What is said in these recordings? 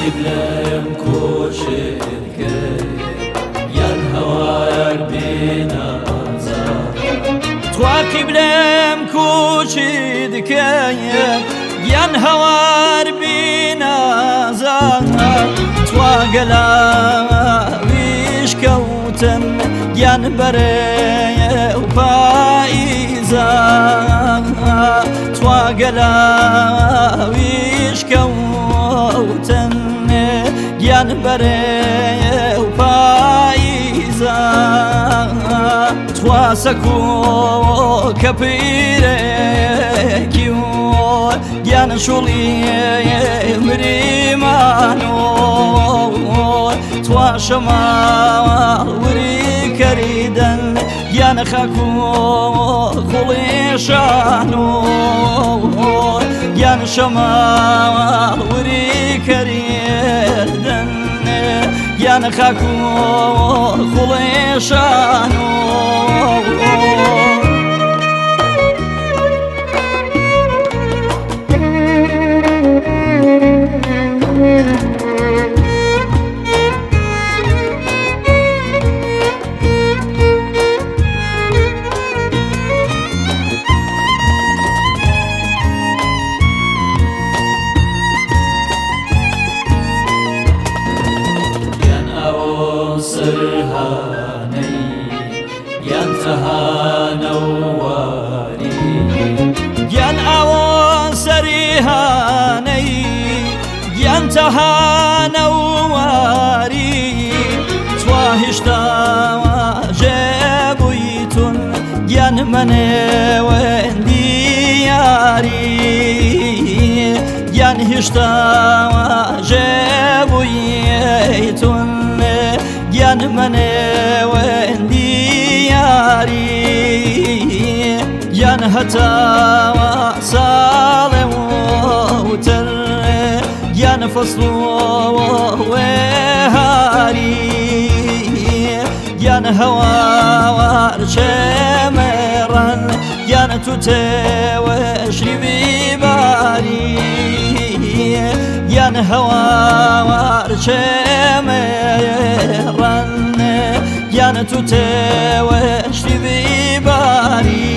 قبلم كوشك ين هوار بنازا توا قبلم كوشك ين هوار بنازا توا قلاويش كوتن ين بري وفايزا توا قلاويش كوتن ين بري وفايزا توا سكو كبيركيو ين شولي مريمانو توا شمال وري كريدن ين خاكو خليشانو ين شمال وري كريدن ين خاكو خليشانو سرهاني ينتهى نواري ين أوان سريهاني ينتهى نواري تواهشتا جابويتن ين مني وين دياري ين هشتا جابويتن ين مني وين دياري ين هتا صالح وتر ين فصل وهاري ين هوا شمرا ين تتوشري بباري ين هوا شمرا ين تتوشري بباري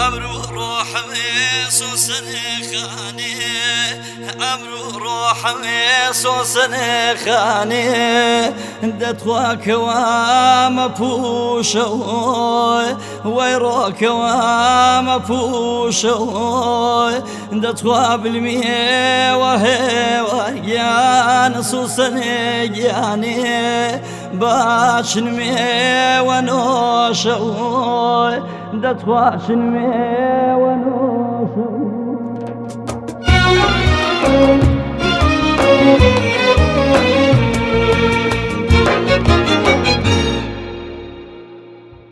أمرو روح ويسوسن خاني أمرو روح ويسوسن خاني دتواك وام بوشو ويروك وام بوشو دتوا بالمية وهي ويان سوسن يعني باشن مية ونوشو دتواشن مية ونوشو